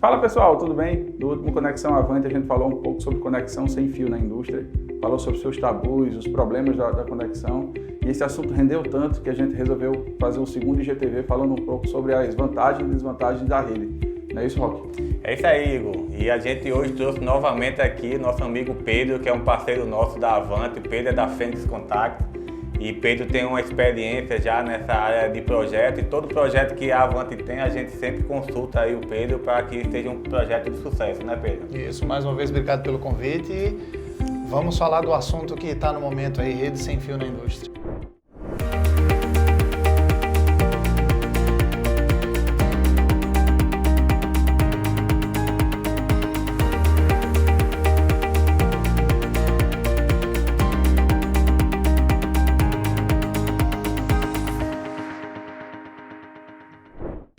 Fala pessoal, tudo bem? No último Conexão Avante a gente falou um pouco sobre conexão sem fio na indústria, falou sobre seus tabus, os problemas da conexão, e esse assunto rendeu tanto que a gente resolveu fazer um segundo IGTV falando um pouco sobre as vantagens e desvantagens da rede. Não é isso, Roque? É isso aí, Igor. E a gente hoje trouxe novamente aqui nosso amigo Pedro, que é um parceiro nosso da Avante. Pedro é da Fênix Contact. E Pedro tem uma experiência já nessa área de projeto, e todo projeto que a Avante tem, a gente sempre consulta aí o Pedro para que seja um projeto de sucesso, né, Pedro? Isso, mais uma vez, obrigado pelo convite e vamos falar do assunto que está no momento aí, rede sem fio na indústria.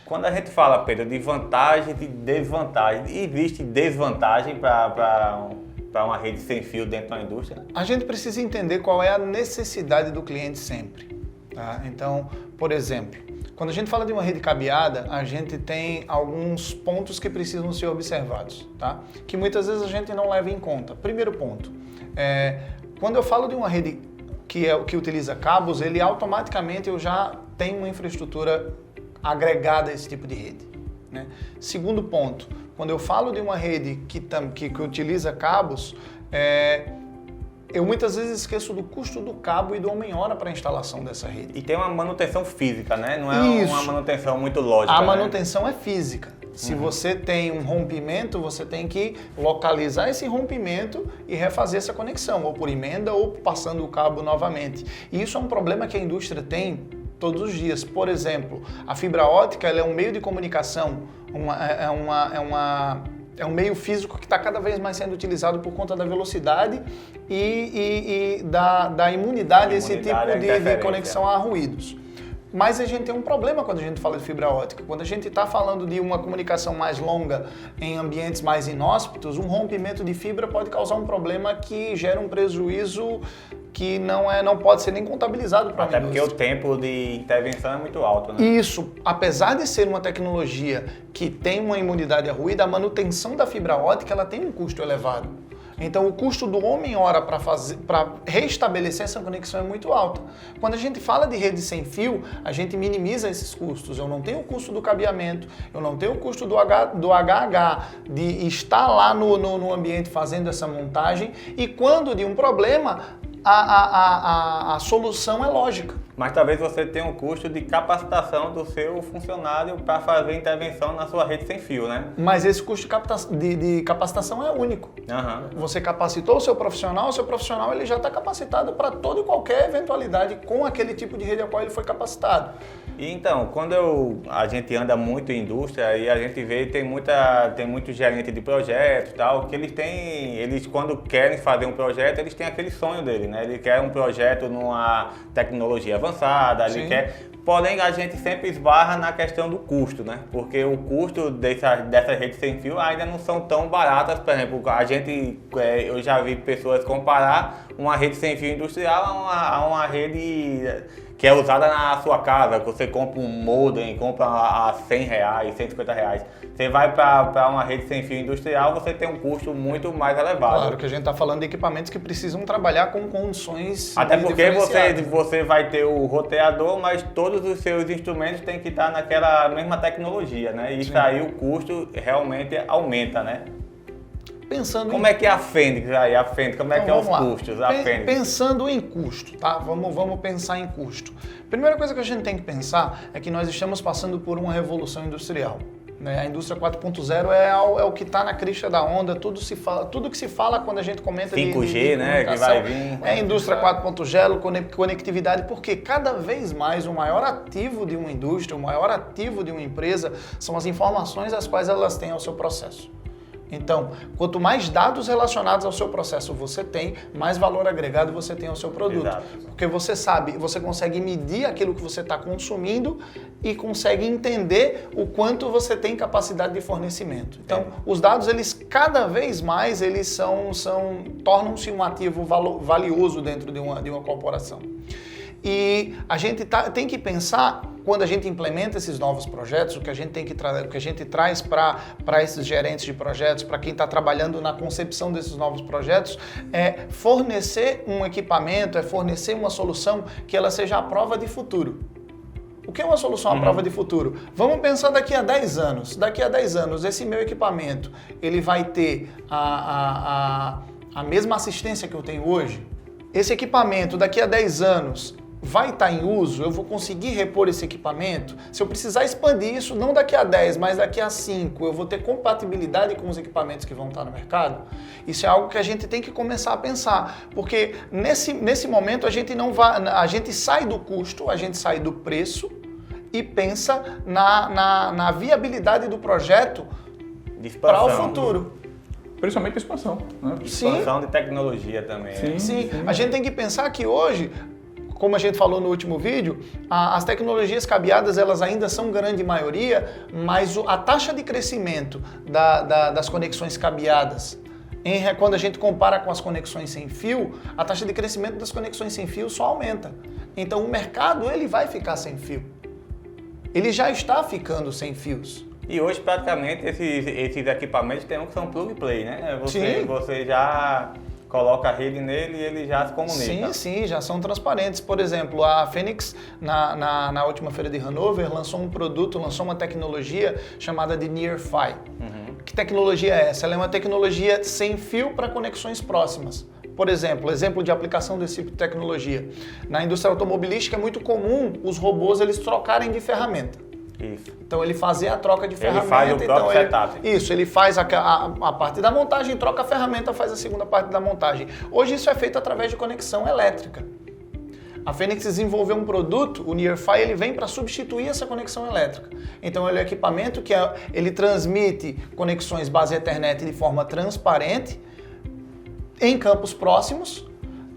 Quando a gente fala, Pedro, de vantagem e desvantagem, existe desvantagem para uma rede sem fio dentro da indústria? A gente precisa entender qual é a necessidade do cliente sempre. Tá? Então, por exemplo, quando a gente fala de uma rede cabeada, a gente tem alguns pontos que precisam ser observados, tá? Que muitas vezes a gente não leva em conta. Primeiro ponto, quando eu falo de uma rede que utiliza cabos, ele automaticamente eu já tenho uma infraestrutura agregada a esse tipo de rede, né? Segundo ponto, quando eu falo de uma rede que utiliza cabos, eu muitas vezes esqueço do custo do cabo e do homem-hora para a instalação dessa rede. E tem uma manutenção física, né? Não é uma manutenção muito lógica. A manutenção é física. Se você tem um rompimento, você tem que localizar esse rompimento e refazer essa conexão, ou por emenda ou passando o cabo novamente. E isso é um problema que a indústria tem todos os dias. Por exemplo, a fibra ótica ela é um meio de comunicação, é um meio físico que está cada vez mais sendo utilizado por conta da velocidade e da imunidade a esse tipo de conexão a ruídos. Mas a gente tem um problema quando a gente fala de fibra ótica. Quando a gente está falando de uma comunicação mais longa em ambientes mais inóspitos, um rompimento de fibra pode causar um problema que gera um prejuízo que não pode ser nem contabilizado para a indústria. Até porque o tempo de intervenção é muito alto, né? Isso, apesar de ser uma tecnologia que tem uma imunidade a ruído, a manutenção da fibra ótica ela tem um custo elevado. Então o custo do homem-hora para restabelecer essa conexão é muito alto. Quando a gente fala de rede sem fio, a gente minimiza esses custos. Eu não tenho o custo do cabeamento, eu não tenho o custo do HH, de estar lá no ambiente fazendo essa montagem, e quando de um problema, a solução é lógica. Mas talvez você tenha um custo de capacitação do seu funcionário para fazer intervenção na sua rede sem fio, né? Mas esse custo de capacitação é único. Você capacitou o seu profissional ele já está capacitado para toda e qualquer eventualidade com aquele tipo de rede a qual ele foi capacitado. E então, quando a gente anda muito em indústria e a gente vê tem muito gerente de projetos e tal, que eles quando querem fazer um projeto, eles têm aquele sonho dele, né? Ele quer um projeto numa tecnologia avançada, ele quer... Porém, a gente sempre esbarra na questão do custo, né? Porque o custo dessa rede sem fio ainda não são tão baratas. Por exemplo, eu já vi pessoas comparar uma rede sem fio industrial a uma rede que é usada na sua casa, que você compra um modem, compra a R$100, R$150. Você vai para uma rede sem fio industrial, você tem um custo muito mais elevado. Claro que a gente está falando de equipamentos que precisam trabalhar com condições até porque você vai ter o roteador, mas todos os seus instrumentos têm que estar naquela mesma tecnologia, né? E isso aí o custo realmente aumenta, né? Como é que é a Fênix aí? Como é que é os custos? Pensando em custo, tá? Vamos pensar em custo. Primeira coisa que a gente tem que pensar é que nós estamos passando por uma revolução industrial. A indústria 4.0 é o que está na crista da onda, tudo que se fala quando a gente comenta 5G, né, que vai vir. É a indústria 4.0, conectividade, porque cada vez mais o maior ativo de uma indústria, o maior ativo de uma empresa são as informações as quais elas têm ao seu processo. Então, quanto mais dados relacionados ao seu processo você tem, mais valor agregado você tem ao seu produto. Exato. Porque você sabe, você consegue medir aquilo que você está consumindo e consegue entender o quanto você tem capacidade de fornecimento. Então, os dados, eles cada vez mais, eles tornam-se um ativo valioso dentro de uma corporação. E a gente tem que pensar quando a gente implementa esses novos projetos, o que a gente tem que o que a gente traz para esses gerentes de projetos, para quem está trabalhando na concepção desses novos projetos, é fornecer um equipamento, é fornecer uma solução que ela seja a prova de futuro. O que é uma solução à prova de futuro? Vamos pensar daqui a 10 anos. Daqui a 10 anos, esse meu equipamento, ele vai ter a mesma assistência que eu tenho hoje? Esse equipamento, daqui a 10 anos, vai estar em uso? Eu vou conseguir repor esse equipamento? Se eu precisar expandir isso, não daqui a 10, mas daqui a 5, eu vou ter compatibilidade com os equipamentos que vão estar no mercado? Isso é algo que a gente tem que começar a pensar, porque nesse momento a gente sai do custo, a gente sai do preço e pensa na viabilidade do projeto para o futuro. Principalmente expansão, né? Expansão de tecnologia também. Sim. A gente tem que pensar que hoje, como a gente falou no último vídeo, as tecnologias cabeadas elas ainda são grande maioria, mas a taxa de crescimento das conexões cabeadas, quando a gente compara com as conexões sem fio, a taxa de crescimento das conexões sem fio só aumenta. Então o mercado ele vai ficar sem fio. Ele já está ficando sem fios. E hoje, praticamente, esses equipamentos tem um que são plug and play, né? Você já coloca a rede nele e ele já se comunica. Sim, já são transparentes. Por exemplo, a Phoenix, na última feira de Hannover, lançou uma tecnologia chamada de Near-Fi. Que tecnologia é essa? Ela é uma tecnologia sem fio para conexões próximas. Por exemplo de aplicação desse tipo de tecnologia. Na indústria automobilística é muito comum os robôs eles trocarem de ferramenta. Isso. Então ele fazer a troca de ferramenta. Ele faz o próprio setup. Ele faz a parte da montagem, troca a ferramenta, faz a segunda parte da montagem. Hoje isso é feito através de conexão elétrica. A Phoenix desenvolveu um produto, o Near-Fi, ele vem para substituir essa conexão elétrica. Então ele é um equipamento que ele transmite conexões base Ethernet de forma transparente em campos próximos.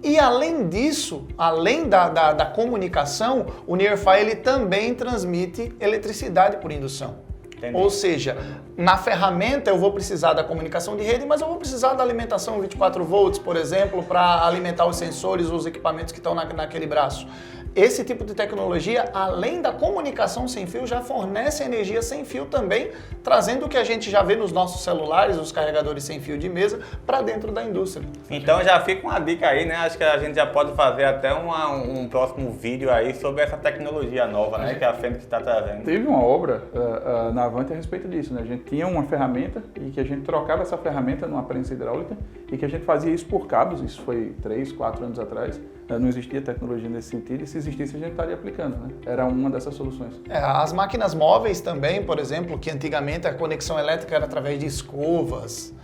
E além disso, além da comunicação, o Near-Fi ele também transmite eletricidade por indução. Entendi. Ou seja, na ferramenta eu vou precisar da comunicação de rede, mas eu vou precisar da alimentação 24 volts, por exemplo, para alimentar os sensores ou os equipamentos que estão naquele braço. Esse tipo de tecnologia, além da comunicação sem fio, já fornece energia sem fio também, trazendo o que a gente já vê nos nossos celulares, os carregadores sem fio de mesa, para dentro da indústria. Então já fica uma dica aí, né? Acho que a gente já pode fazer até um próximo vídeo aí sobre essa tecnologia nova, né? Que a Fênix está trazendo. Teve uma obra na Avante a respeito disso, né? A gente tinha uma ferramenta e que a gente trocava essa ferramenta numa prensa hidráulica e que a gente fazia isso por cabos, isso foi 3, 4 anos atrás. Não existia tecnologia nesse sentido e se existisse a gente estaria aplicando, né? Era uma dessas soluções. As máquinas móveis também, por exemplo, que antigamente a conexão elétrica era através de escovas.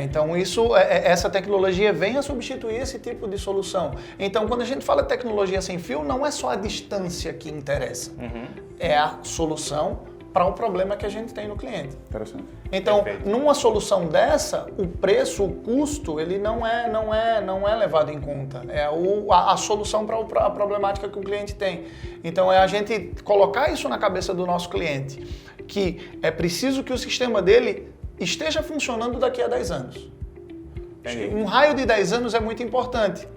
Então essa tecnologia vem a substituir esse tipo de solução. Então quando a gente fala de tecnologia sem fio, não é só a distância que interessa. É a solução para o problema que a gente tem no cliente. Interessante. Então, Perfeito. Numa solução dessa, o preço, o custo, ele não é levado em conta. É a solução para a problemática que o cliente tem. Então, é a gente colocar isso na cabeça do nosso cliente, que é preciso que o sistema dele esteja funcionando daqui a 10 anos. Entendi. Um raio de 10 anos é muito importante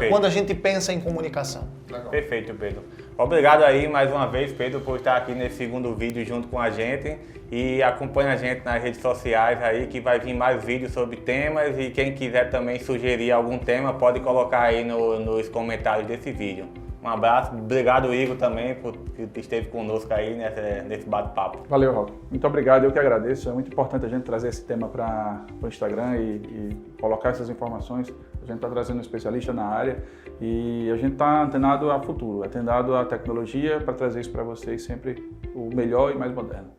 quando a gente pensa em comunicação. Legal. Perfeito, Pedro. Obrigado aí mais uma vez, Pedro, por estar aqui nesse segundo vídeo junto com a gente e acompanha a gente nas redes sociais aí que vai vir mais vídeos sobre temas e quem quiser também sugerir algum tema pode colocar aí nos comentários desse vídeo. Um abraço, obrigado Igor também por que esteve conosco aí nesse bate-papo. Valeu, Rob. Muito obrigado, eu que agradeço. É muito importante a gente trazer esse tema para o Instagram e colocar essas informações. A gente está trazendo um especialista na área e a gente está antenado a futuro, antenado a tecnologia para trazer isso para vocês sempre o melhor e mais moderno.